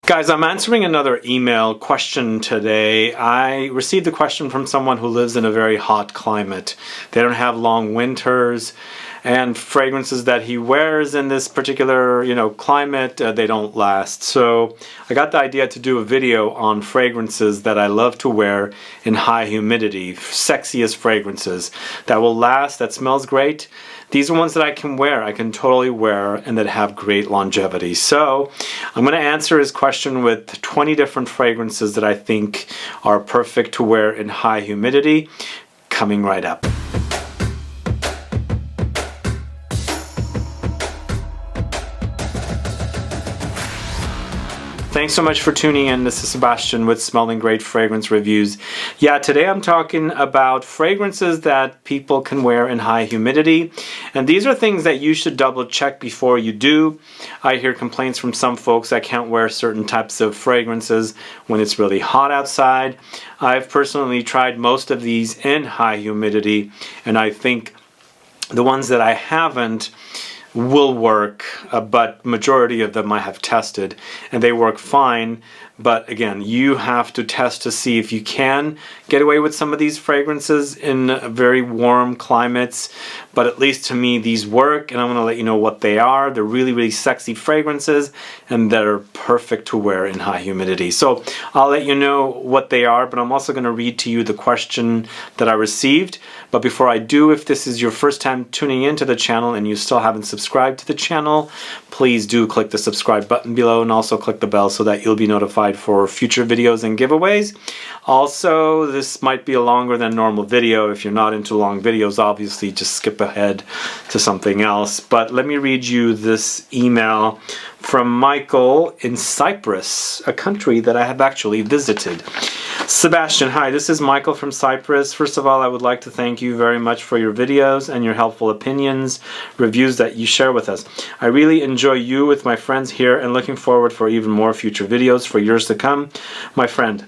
Guys, I'm answering another email question today. I received a question from someone who lives in a very hot climate. They don't have long winters, and fragrances that he wears in this particular, climate, they don't last. So I got the idea to do a video on fragrances that I love to wear in high humidity, sexiest fragrances that will last, that smells great. These are ones that I can wear, I can totally wear, and that have great longevity. So I'm going to answer his question with 20 different fragrances that I think are perfect to wear in high humidity, coming right up. Thanks so much for tuning in. This is Sebastian with Smelling Great Fragrance Reviews. Yeah, today I'm talking about fragrances that people can wear in high humidity. And these are things that you should double check before you do. I hear complaints from some folks that can't wear certain types of fragrances when it's really hot outside. I've personally tried most of these in high humidity, and I think the ones that I haven't will work, but majority of them I have tested and they work fine. But again, you have to test to see if you can get away with some of these fragrances in very warm climates. But at least to me, these work, and I'm going to let you know what they are. They're really, really sexy fragrances, and they're perfect to wear in high humidity. So I'll let you know what they are, but I'm also going to read to you the question that I received. But before I do, if this is your first time tuning into the channel and you still haven't subscribed to the channel, please do click the subscribe button below and also click the bell so that you'll be notified for future videos and giveaways. Also, this might be a longer than normal video. If you're not into long videos, obviously just skip ahead to something else. But let me read you this email from Michael in Cyprus, a country that I have actually visited. Sebastian, hi, this is Michael from Cyprus. First of all, I would like to thank you very much for your videos and your helpful opinions, reviews that you share with us. I really enjoy you with my friends here and looking forward for even more future videos for years to come. My friend,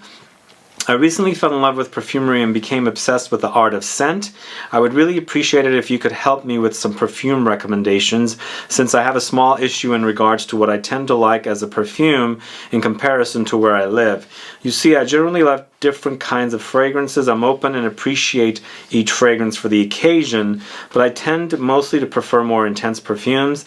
I recently fell in love with perfumery and became obsessed with the art of scent. I would really appreciate it if you could help me with some perfume recommendations, since I have a small issue in regards to what I tend to like as a perfume in comparison to where I live. You see, I generally love different kinds of fragrances. I'm open and appreciate each fragrance for the occasion, but I tend mostly to prefer more intense perfumes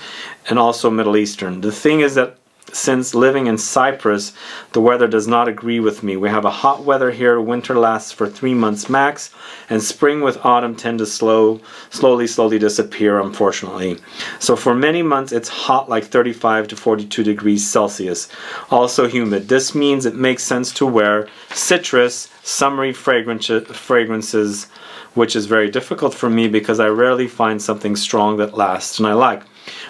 and also Middle Eastern. The thing is that since living in Cyprus, the weather does not agree with me. We have a hot weather here, winter lasts for 3 months max, and spring with autumn tend to slowly disappear, unfortunately. So for many months it's hot, like 35 to 42 degrees Celsius. Also humid. This means it makes sense to wear citrus, summery fragrances, which is very difficult for me because I rarely find something strong that lasts and I like.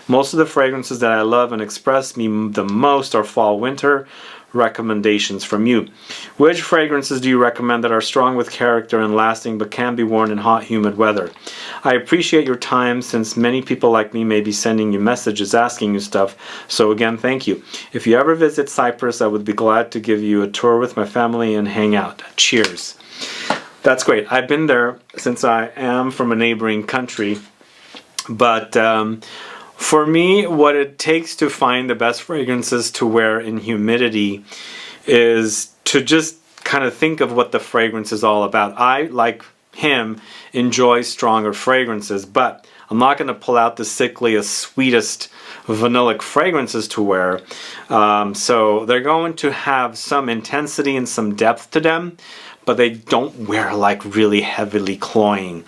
Most of the fragrances that I love and express me the most are fall-winter. Recommendations from you. Which fragrances do you recommend that are strong with character and lasting but can be worn in hot, humid weather? I appreciate your time, since many people like me may be sending you messages asking you stuff, so again, thank you. If you ever visit Cyprus, I would be glad to give you a tour with my family and hang out. Cheers. That's great. I've been there since I am from a neighboring country, but for me, what it takes to find the best fragrances to wear in humidity is to just kind of think of what the fragrance is all about. I, like him, enjoy stronger fragrances, but I'm not going to pull out the sickliest, sweetest vanillic fragrances to wear. So they're going to have some intensity and some depth to them, but they don't wear like really heavily cloying.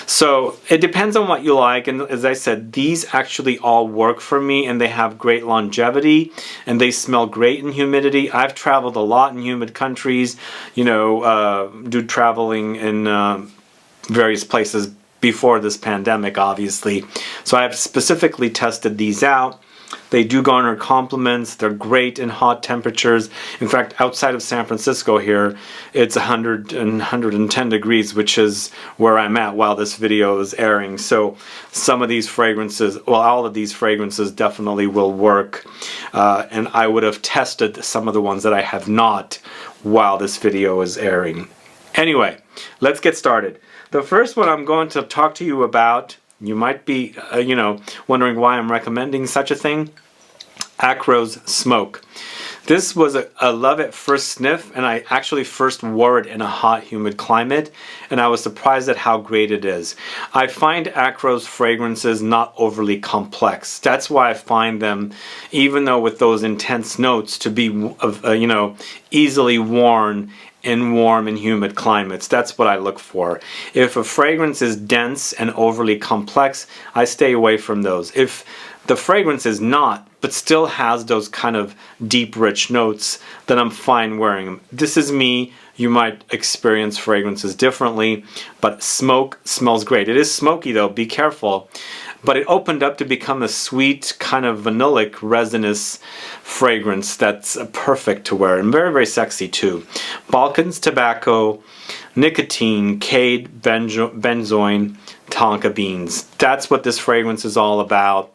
So it depends on what you like, and as I said, these actually all work for me, and they have great longevity, and they smell great in humidity. I've traveled a lot in humid countries, do traveling in various places before this pandemic, obviously. So I've specifically tested these out. They do garner compliments. They're great in hot temperatures. In fact, outside of San Francisco here, it's 100 and 110 degrees, which is where I'm at while this video is airing. So some of these fragrances, well, all of these fragrances definitely will work. And I would have tested some of the ones that I have not while this video is airing. Anyway, let's get started. The first one I'm going to talk to you about, you might be, wondering why I'm recommending such a thing. Akro's Smoke. This was a love at first sniff, and I actually first wore it in a hot, humid climate, and I was surprised at how great it is. I find Akro's fragrances not overly complex. That's why I find them, even though with those intense notes, to be, you know, easily worn in warm and humid climates. That's what I look for. If a fragrance is dense and overly complex, I stay away from those. If the fragrance is not, but still has those kind of deep, rich notes, then I'm fine wearing them. This is me. You might experience fragrances differently, but smoke smells great. It is smoky though, be careful. But it opened up to become a sweet, kind of vanillic, resinous fragrance that's perfect to wear, and very, very sexy too. Balkans tobacco, nicotine, Cade, Benjoin, Tonka beans. That's what this fragrance is all about.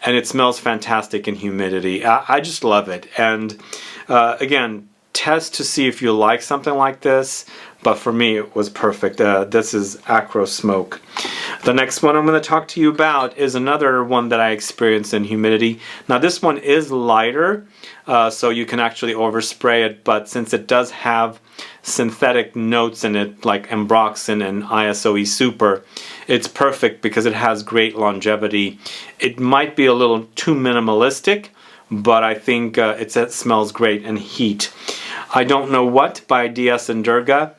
And it smells fantastic in humidity. I just love it. And again, test to see if you like something like this. But for me, it was perfect. This is Akro Smoke. The next one I'm going to talk to you about is another one that I experienced in humidity. Now this one is lighter, so you can actually overspray it. But since it does have synthetic notes in it, like Ambrox and ISOE Super, it's perfect because it has great longevity. It might be a little too minimalistic, but I think it smells great in heat. I Don't Know What by DS and Durga.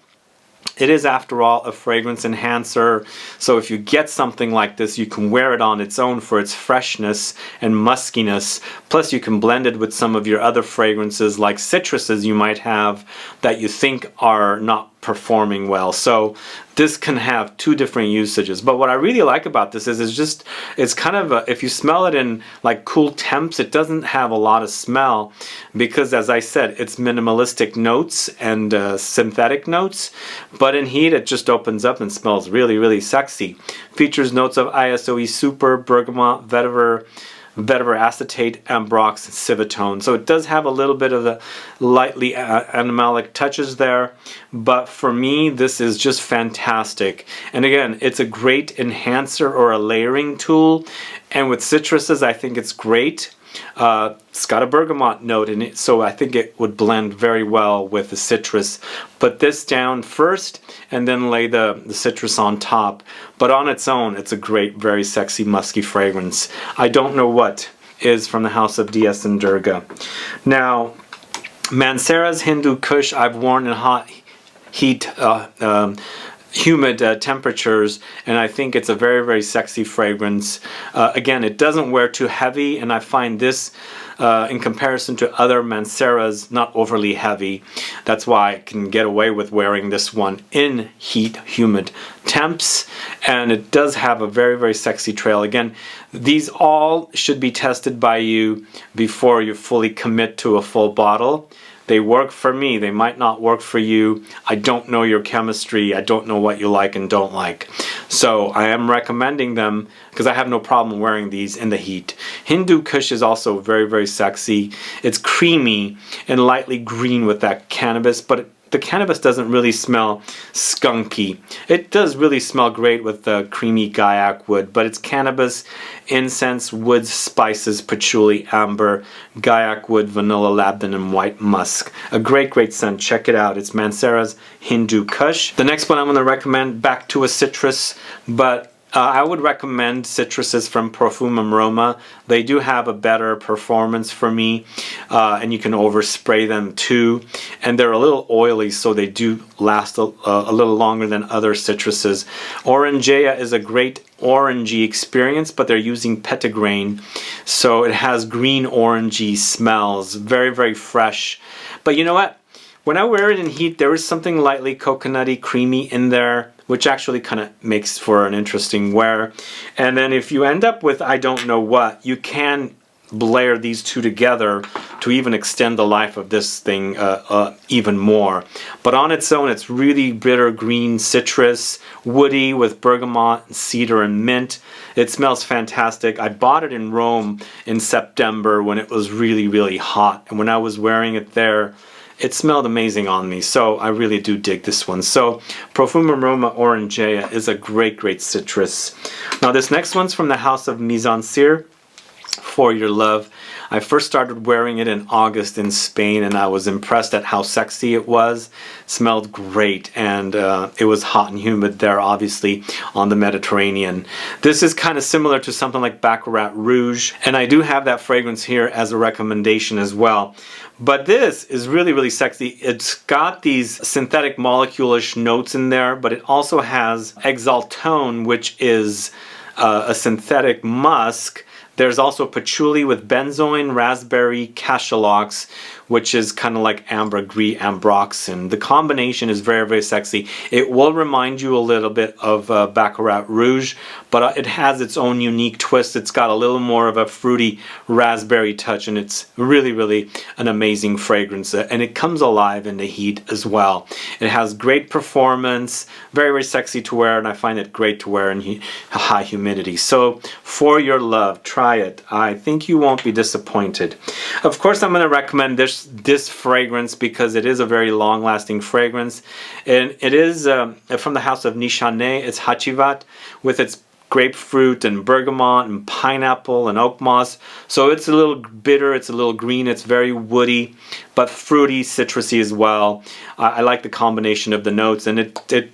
It is, after all, a fragrance enhancer, so if you get something like this, you can wear it on its own for its freshness and muskiness. Plus, you can blend it with some of your other fragrances, like citruses you might have that you think are not performing well. So this can have two different usages. But what I really like about this is it's kind of if you smell it in like cool temps, it doesn't have a lot of smell because, as I said, it's minimalistic notes and synthetic notes. But in heat, it just opens up and smells really, really sexy. Features notes of ISOE Super, Bergamot, Vetiver, Acetate, Ambrox, and Civetone. So it does have a little bit of the lightly animalic touches there, but for me this is just fantastic. And again, it's a great enhancer or a layering tool, and with citruses I think it's great. It's got a bergamot note in it, so I think it would blend very well with the citrus. Put this down first and then lay the citrus on top. But on its own, it's a great, very sexy, musky fragrance. I Don't Know What is from the house of DS and Durga. Now, Mancera's Hindu Kush I've worn in hot heat, humid temperatures, and I think it's a very, very sexy fragrance. Again, it doesn't wear too heavy, and I find this in comparison to other Manceras not overly heavy. That's why I can get away with wearing this one in heat, humid temps, and it does have a very, very sexy trail. Again, these all should be tested by you before you fully commit to a full bottle. They work for me. They might not work for you. I don't know your chemistry. I don't know what you like and don't like. So I am recommending them because I have no problem wearing these in the heat. Hindu Kush is also very, very sexy. It's creamy and lightly green with that cannabis, but the cannabis doesn't really smell skunky. It does really smell great with the creamy Guaiac wood, but it's cannabis, incense, woods, spices, patchouli, amber, Guaiac wood, vanilla, labdanum, white musk. A great, great scent. Check it out. It's Mancera's Hindu Kush. The next one I'm going to recommend, back to a citrus, but I would recommend citruses from Profumum Roma. They do have a better performance for me, and you can overspray them too. And they're a little oily, so they do last a little longer than other citruses. Orangea is a great orangey experience, but they're using petitgrain, so it has green orangey smells. Very, very fresh. But you know what? When I wear it in heat, there is something lightly coconutty, creamy in there, which actually kind of makes for an interesting wear. And then if you end up with I Don't Know What, you can layer these two together to even extend the life of this thing even more. But on its own, it's really bitter green citrus, woody with bergamot, cedar, and mint. It smells fantastic. I bought it in Rome in September when it was really, really hot. And when I was wearing it there, it smelled amazing on me, so I really do dig this one. So Profumum Roma Orangea is a great, great citrus. Now this next one's from the house of Mizensir, For Your Love. I first started wearing it in August in Spain, and I was impressed at how sexy it was. Smelled great, and it was hot and humid there, obviously, on the Mediterranean. This is kind of similar to something like Baccarat Rouge, and I do have that fragrance here as a recommendation as well. But this is really, really sexy. It's got these synthetic molecule-ish notes in there, but it also has Exaltone, which is a synthetic musk. There's also patchouli with benzoin, raspberry, cachalox, which is kind of like ambergris, ambroxan. The combination is very, very sexy. It will remind you a little bit of Baccarat Rouge, but it has its own unique twist. It's got a little more of a fruity raspberry touch, and it's really, really an amazing fragrance. And it comes alive in the heat as well. It has great performance, very, very sexy to wear, and I find it great to wear in high humidity. So for your love, try it. I think you won't be disappointed. Of course, I'm going to recommend this fragrance because it is a very long-lasting fragrance, and it is from the house of Nishane. It's Hacivat, with its grapefruit and bergamot and pineapple and oak moss. So it's a little bitter, it's a little green, it's very woody, but fruity, citrusy as well. I like the combination of the notes, and it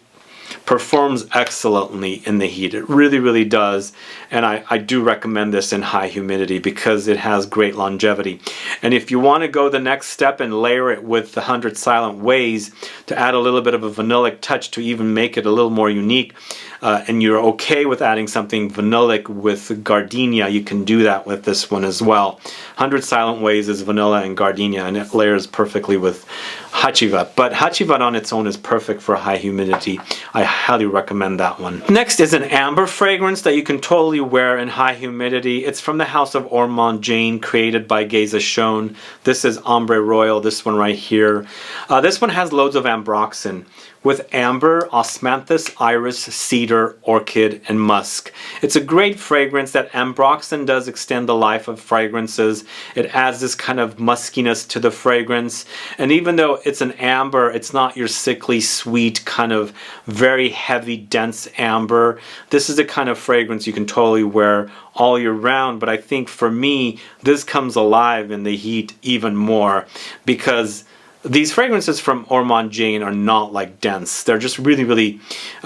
performs excellently in the heat. It really, really does. And I do recommend this in high humidity because it has great longevity. And if you want to go the next step and layer it with the 100 Silent Ways to add a little bit of a vanillic touch to even make it a little more unique, and you're okay with adding something vanillic with gardenia, you can do that with this one as well. 100 Silent Ways is vanilla and gardenia, and it layers perfectly with Hacivat. But Hacivat on its own is perfect for high humidity. I highly recommend that one. Next is an amber fragrance that you can totally wear in high humidity. It's from the house of Orangea, created by Geza Schoen. This is Ombre Royal, this one right here. This one has loads of ambroxan, with amber, osmanthus, iris, cedar, orchid, and musk. It's a great fragrance. That ambroxan does extend the life of fragrances. It adds this kind of muskiness to the fragrance. And even though it's an amber, it's not your sickly, sweet, kind of very heavy, dense amber. This is the kind of fragrance you can totally wear all year round. But I think for me, this comes alive in the heat even more, because these fragrances from Orangea are not like dense. They're just really, really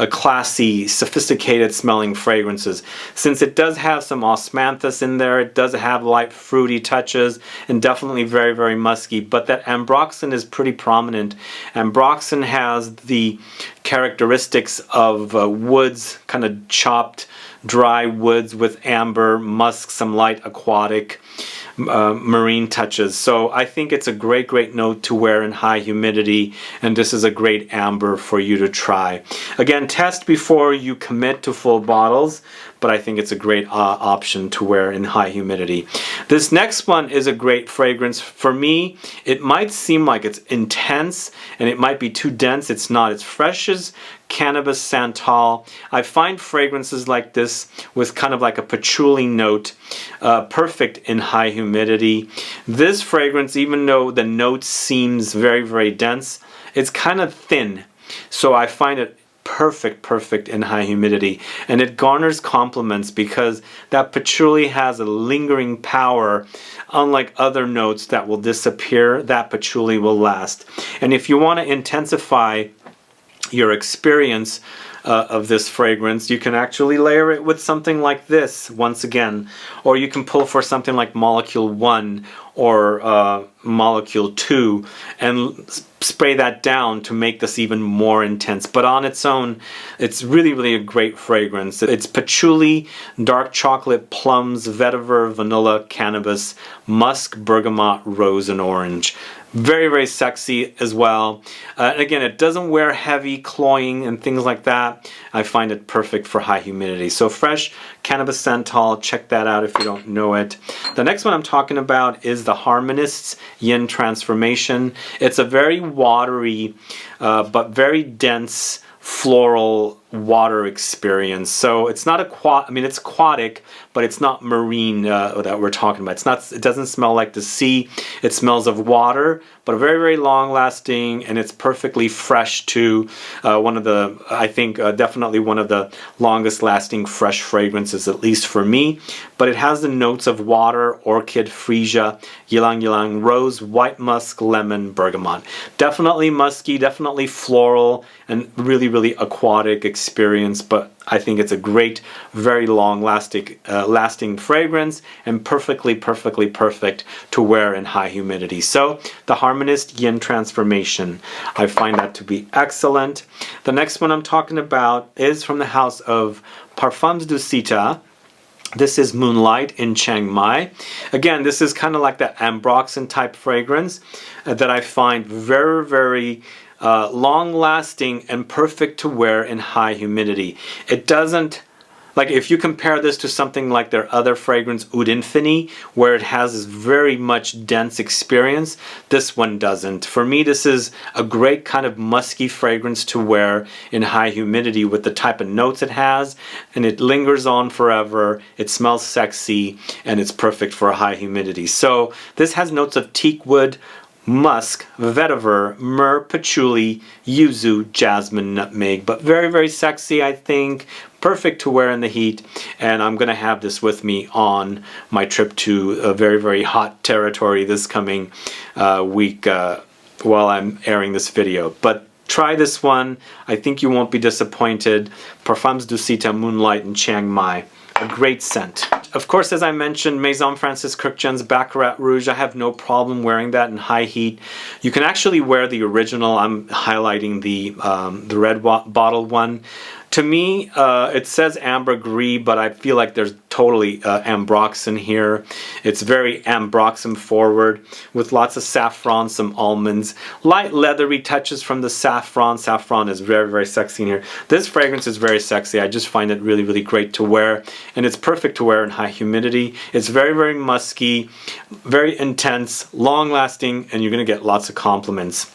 classy, sophisticated smelling fragrances. Since it does have some osmanthus in there, it does have light fruity touches, and definitely very, very musky. But that ambroxan is pretty prominent. Ambroxan has the characteristics of woods, kind of chopped, dry woods with amber, musk, some light aquatic, marine touches. So I think it's a great, great note to wear in high humidity, and this is a great amber for you to try. Again, test before you commit to full bottles, but I think it's a great option to wear in high humidity. This next one is a great fragrance. For me, it might seem like it's intense and it might be too dense. It's not. It's fresh as cannabis santal. I find fragrances like this with kind of like a patchouli note perfect in high humidity. This fragrance, even though the note seems very, very dense, it's kind of thin. So I find it perfect in high humidity, and it garners compliments because that patchouli has a lingering power. Unlike other notes that will disappear, that patchouli will last. And if you want to intensify your experience of this fragrance, you can actually layer it with something like this once again, or you can pull for something like Molecule 1 or Molecule 2 and spray that down to make this even more intense. But on its own, it's really, really a great fragrance. It's patchouli, dark chocolate, plums, vetiver, vanilla, cannabis, musk, bergamot, rose, and orange. Very, very sexy as well. And again, it doesn't wear heavy, cloying, and things like that. I find it perfect for high humidity. So fresh cannabis santal, check that out if you don't know it. The next one I'm talking about is the Harmonist Yin Transformation. It's a very watery, but very dense, floral water experience. So it's not it's aquatic, but it's not marine that we're talking about. It doesn't smell like the sea. It smells of water, but very, very long lasting, and it's perfectly fresh too. Definitely one of the longest lasting fresh fragrances, at least for me. But it has the notes of water, orchid, freesia, ylang ylang, rose, white musk, lemon, bergamot. Definitely musky, definitely floral, and really, really aquatic experience. But I think it's a great, very long lasting fragrance, and perfectly perfect to wear in high humidity. So the Harmonist Yin Transformation, I find that to be excellent. The next one I'm talking about is from the house of Parfums du Sita. This is Moonlight in Chiang Mai. Again, this is kind of like that Ambroxan type fragrance that I find very, very long lasting and perfect to wear in high humidity. It doesn't, like if you compare this to something like their other fragrance, Oud Infini, where it has this very much dense experience, this one doesn't. For me, this is a great kind of musky fragrance to wear in high humidity with the type of notes it has, and it lingers on forever, it smells sexy, and it's perfect for high humidity. So this has notes of teak wood, musk, vetiver, myrrh, patchouli, yuzu, jasmine, nutmeg, but very, very sexy, I think. Perfect to wear in the heat, and I'm going to have this with me on my trip to a very, very hot territory this coming week while I'm airing this video. But try this one. I think you won't be disappointed. Parfums du Sita Moonlight in Chiang Mai. A great scent. Of course, as I mentioned, Maison Francis Kurkdjian's Baccarat Rouge, I have no problem wearing that in high heat. You can actually wear the original. I'm highlighting the red bottle one. To me, it says ambergris, but I feel like there's totally Ambrox in here. It's very Ambroxum forward with lots of saffron, some almonds, light leathery touches from the saffron. Saffron is very, very sexy in here. This fragrance is very sexy. I just find it really, really great to wear, and it's perfect to wear in high humidity. It's very, very musky, very intense, long lasting, and you're going to get lots of compliments.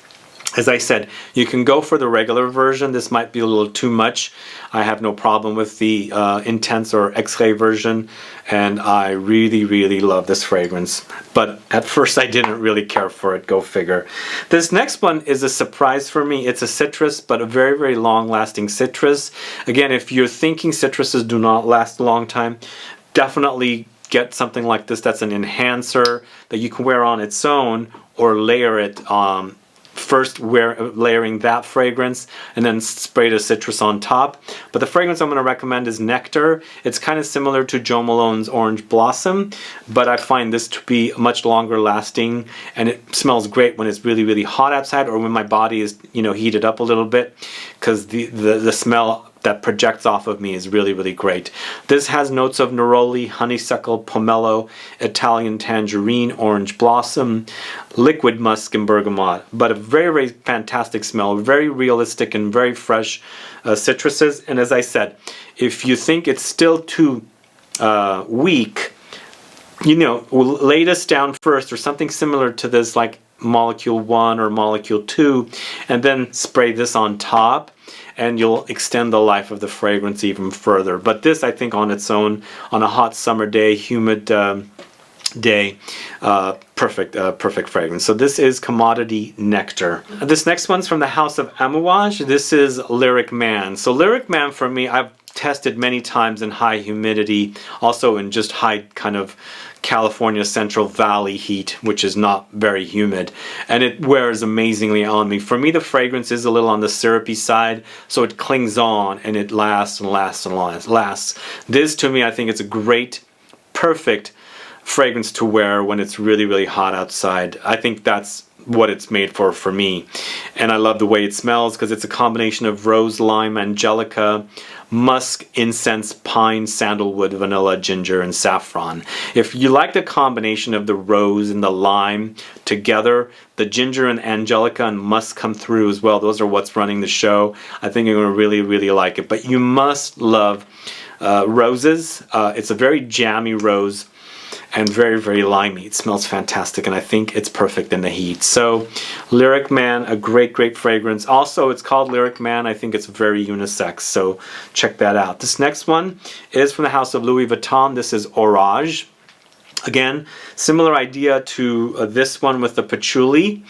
As I said, you can go for the regular version. This might be a little too much. I have no problem with the Intense or X-ray version, and I really, really love this fragrance. But at first I didn't really care for it, go figure. This next one is a surprise for me. It's a citrus, but a very, very long-lasting citrus. Again, if you're thinking citruses do not last a long time, definitely get something like this that's an enhancer that you can wear on its own or layer it first layering that fragrance and then spray the citrus on top. But the fragrance I'm going to recommend is Nectar. It's kind of similar to Jo Malone's Orange Blossom, but I find this to be much longer lasting, and it smells great when it's really, really hot outside or when my body is, heated up a little bit, because the smell that projects off of me is really, really great. This has notes of neroli, honeysuckle, pomelo, Italian tangerine, orange blossom, liquid musk, and bergamot. But a very, very fantastic smell, very realistic and very fresh citruses. And as I said, if you think it's still too weak, lay this down first or something similar to this, like Molecule 1 or Molecule 2, and then spray this on top, and you'll extend the life of the fragrance even further. But this, I think, on its own, on a hot summer day, humid day, perfect fragrance. So this is Commodity Nectar. This next one's from the house of Amouage. This is Lyric Man. So Lyric Man, for me, I've tested many times in high humidity, also in just high kind of California Central Valley heat, which is not very humid, and it wears amazingly on me. For me, the fragrance is a little on the syrupy side, so it clings on and it lasts and lasts and lasts. This, to me, I think it's a great, perfect fragrance to wear when it's really, really hot outside. I think that's what it's made for me. And I love the way it smells because it's a combination of rose, lime, angelica, musk, incense, pine, sandalwood, vanilla, ginger, and saffron. If you like the combination of the rose and the lime together, the ginger and angelica and musk come through as well. Those are what's running the show. I think you're going to really, really like it. But you must love roses. It's a very jammy rose. and very, very limey. It smells fantastic, and I think it's perfect in the heat. So Lyric Man, a great, great fragrance. Also, it's called Lyric Man. I think it's very unisex, so check that out. This next one is from the house of Louis Vuitton. This is Orangea. Again, similar idea to this one with the Patchouli.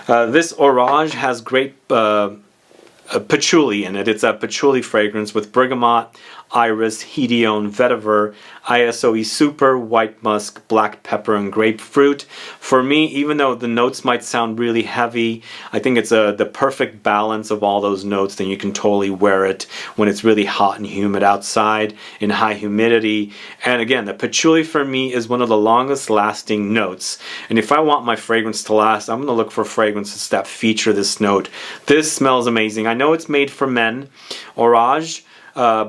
This Orangea has great Patchouli in it. It's a patchouli fragrance with bergamot, iris, hedione, vetiver, ISOE super, white musk, black pepper, and grapefruit. For me, even though the notes might sound really heavy, I think it's the perfect balance of all those notes. Then you can totally wear it when it's really hot and humid outside in high humidity. And again, the patchouli for me is one of the longest lasting notes. And if I want my fragrance to last, I'm going to look for fragrances that feature this note. This smells amazing. I know it's made for men, Orangea,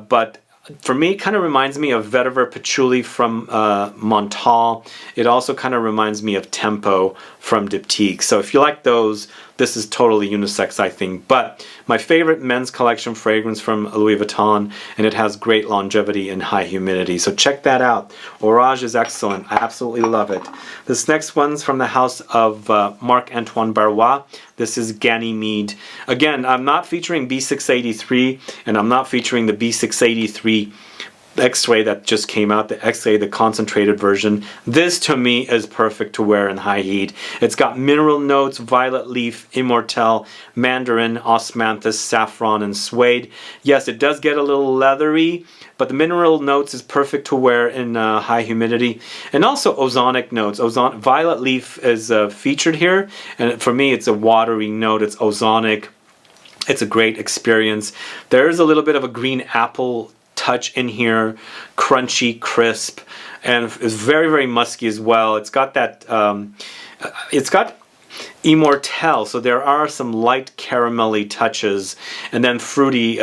but for me, it kind of reminds me of Vetiver Patchouli from Montal. It also kind of reminds me of Tempo from Diptyque. So if you like those, this is totally unisex, I think. But my favorite men's collection fragrance from Louis Vuitton, and it has great longevity and high humidity. So check that out. Orangea is excellent. I absolutely love it. This next one's from the house of Marc-Antoine Barrois. This is Ganymede. Again, I'm not featuring B683, and I'm not featuring the B683 X-ray that just came out, the X-ray, the concentrated version. This to me is perfect to wear in high heat. It's got mineral notes, violet leaf, immortelle, mandarin, osmanthus, saffron, and suede. Yes, it does get a little leathery, but the mineral notes is perfect to wear in high humidity. And also ozonic notes. Violet leaf is featured here, and for me it's a watery note. It's ozonic. It's a great experience. There is a little bit of a green apple touch in here, crunchy, crisp, and it's very, very musky as well. It's got that, it's got immortelle, so there are some light caramelly touches and then fruity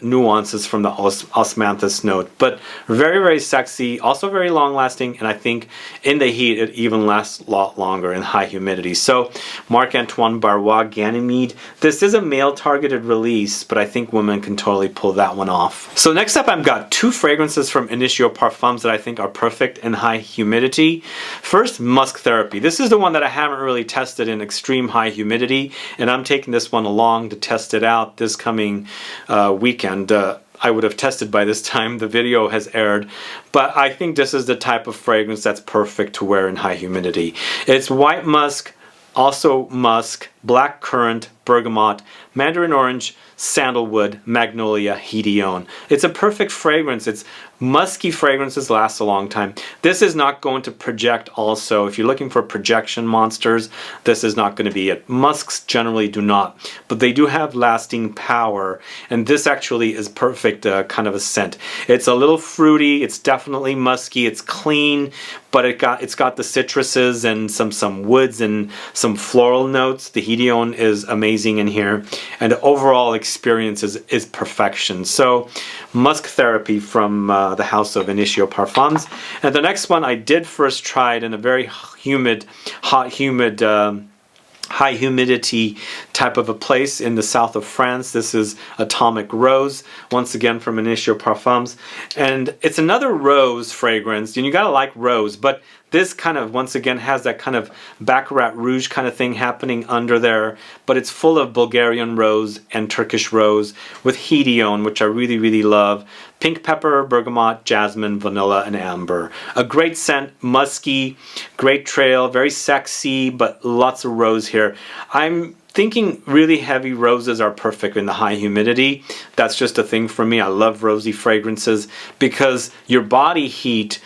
nuances from the osmanthus note, but very, very sexy, also very long lasting, and I think in the heat it even lasts a lot longer in high humidity. So Marc-Antoine Barrois Ganymede. This is a male targeted release, but I think women can totally pull that one off. So next up, I've got two fragrances from Initio Parfums that I think are perfect in high humidity. First, Musk Therapy. This is the one that I haven't really tested in extreme high humidity, and I'm taking this one along to test it out this coming weekend. I would have tested by this time the video has aired, but I think this is the type of fragrance that's perfect to wear in high humidity. It's white musk, also musk, black currant, bergamot, mandarin orange, sandalwood, magnolia, hedione. It's a perfect fragrance. It's musky fragrances last a long time. This is not going to project also. If you're looking for projection monsters, this is not going to be it. Musks generally do not, but they do have lasting power, and this actually is perfect kind of a scent. It's a little fruity, it's definitely musky, it's clean, but it's got the citruses and some woods and some floral notes. The hedione is amazing in here, and the overall experience is perfection. So Musk Therapy from the house of Initio Parfums. And the next one I did first try it in a very humid, hot, humid, high humidity type of a place in the south of France. This is Atomic Rose, once again from Initio Parfums. And it's another rose fragrance, and you gotta like rose, but this kind of, once again, has that kind of Baccarat Rouge kind of thing happening under there, but it's full of Bulgarian rose and Turkish rose with hedione, which I really, really love. Pink pepper, bergamot, jasmine, vanilla, and amber. A great scent, musky, great trail, very sexy, but lots of rose here. I'm thinking really heavy roses are perfect in the high humidity. That's just a thing for me. I love rosy fragrances because your body heat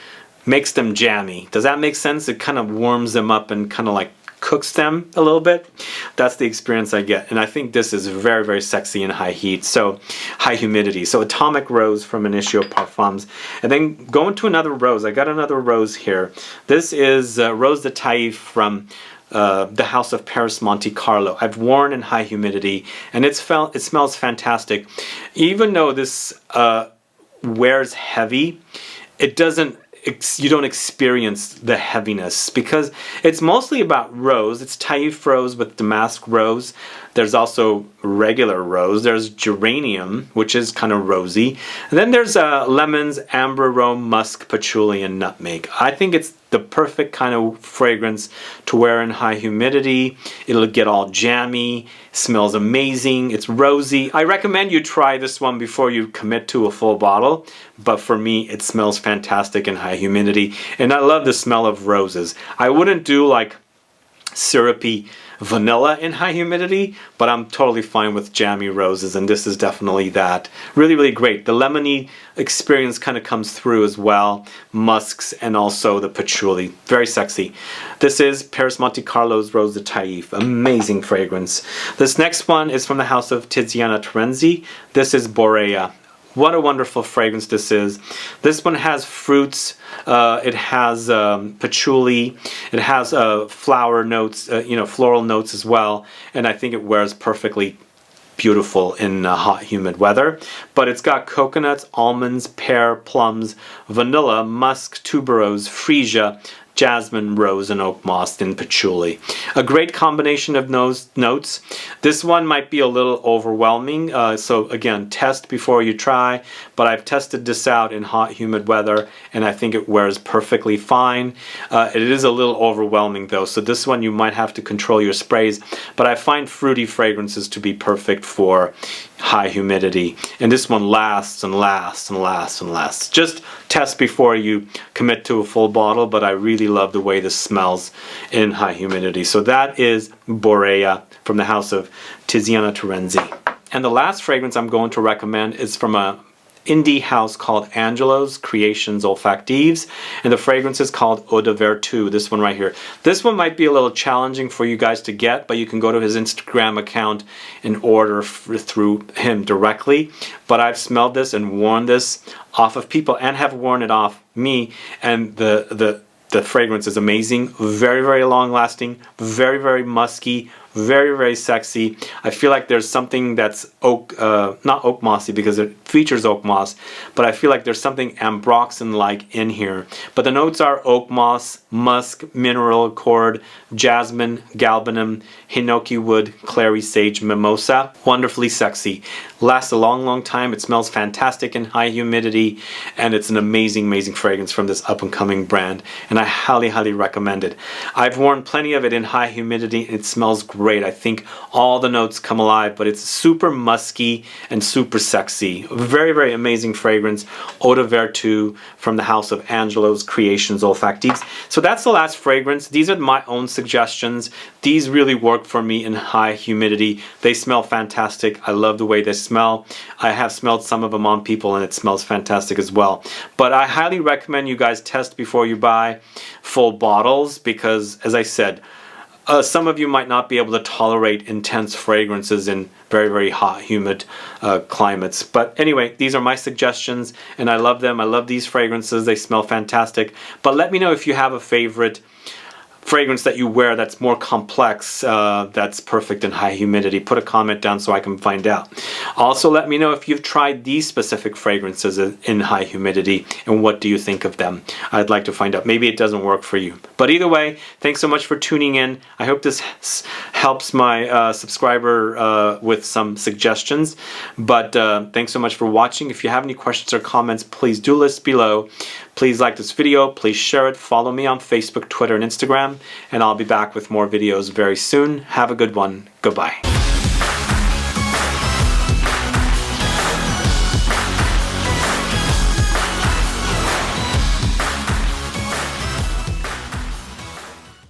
makes them jammy. Does that make sense? It kind of warms them up and kind of like cooks them a little bit. That's the experience I get, and I think this is very, very sexy in high heat, so high humidity. So Atomic Rose from Initio Parfums. And then going to another rose, I got another rose here. This is Rose de Taif from the house of Paris Monte Carlo. I've worn in high humidity, and it smells fantastic. Even though this wears heavy, it doesn't, you don't experience the heaviness because it's mostly about rose. It's Taif rose with damask rose. There's also regular rose. There's geranium, which is kind of rosy. And then there's lemons, amber, rome, musk, patchouli, and nutmeg. I think it's the perfect kind of fragrance to wear in high humidity. It'll get all jammy, smells amazing, it's rosy. I recommend you try this one before you commit to a full bottle, but for me it smells fantastic in high humidity, and I love the smell of roses. I wouldn't do like syrupy vanilla in high humidity, but I'm totally fine with jammy roses, and this is definitely that. Really, really great. The lemony experience kind of comes through as well. Musks and also the patchouli. Very sexy. This is Paris Monte Carlo's Rose de Taif. Amazing fragrance. This next one is from the house of Tiziana Terenzi. This is Borea. What a wonderful fragrance this is. This one has fruits, it has patchouli, it has flower notes, floral notes as well, and I think it wears perfectly beautiful in hot, humid weather. But it's got coconuts, almonds, pear, plums, vanilla, musk, tuberose, freesia, jasmine, rose, and oak moss in patchouli. A great combination of notes. This one might be a little overwhelming, so again, test before you try, but I've tested this out in hot, humid weather, and I think it wears perfectly fine. It is a little overwhelming though, so this one you might have to control your sprays, but I find fruity fragrances to be perfect for high humidity, and this one lasts and lasts and lasts and lasts. Just test before you commit to a full bottle, but I really love the way this smells in high humidity. So that is Borea from the house of Tiziana Terenzi. And the last fragrance I'm going to recommend is from a indie house called Angelo's Creations Olfactives, and the fragrance is called Eau de Vertu, this one right here. This one might be a little challenging for you guys to get, but you can go to his Instagram account and order through him directly. But I've smelled this and worn this off of people and have worn it off me, and the fragrance is amazing. Very, very long lasting, very, very musky, very, very sexy. I feel like there's something that's oak, not oak mossy because it features oak moss, but I feel like there's something ambroxan-like in here. But the notes are oak moss, musk, mineral accord, jasmine, galbanum, hinoki wood, clary sage, mimosa. Wonderfully sexy. Lasts a long, long time. It smells fantastic in high humidity, and it's an amazing, amazing fragrance from this up-and-coming brand, and I highly, highly recommend it. I've worn plenty of it in high humidity, and it smells great. I think all the notes come alive, but it's super musky and super sexy. Very, very amazing fragrance. Eau de Vertu from the house of Angelo's Creations Olfactives. So that's the last fragrance. These are my own suggestions. These really work for me in high humidity. They smell fantastic. I love the way they smell. I have smelled some of them on people, and it smells fantastic as well. But I highly recommend you guys test before you buy full bottles, because as I said, some of you might not be able to tolerate intense fragrances in very, very hot, humid climates. But anyway, these are my suggestions, and I love them. I love these fragrances. They smell fantastic. But let me know if you have a favorite fragrance that you wear that's more complex, that's perfect in high humidity. Put a comment down so I can find out. Also, let me know if you've tried these specific fragrances in high humidity, and what do you think of them. I'd like to find out. Maybe it doesn't work for you. But either way, thanks so much for tuning in. I hope this helps my subscriber with some suggestions. But thanks so much for watching. If you have any questions or comments, please do list below. Please like this video, please share it, follow me on Facebook, Twitter, and Instagram, and I'll be back with more videos very soon. Have a good one. Goodbye.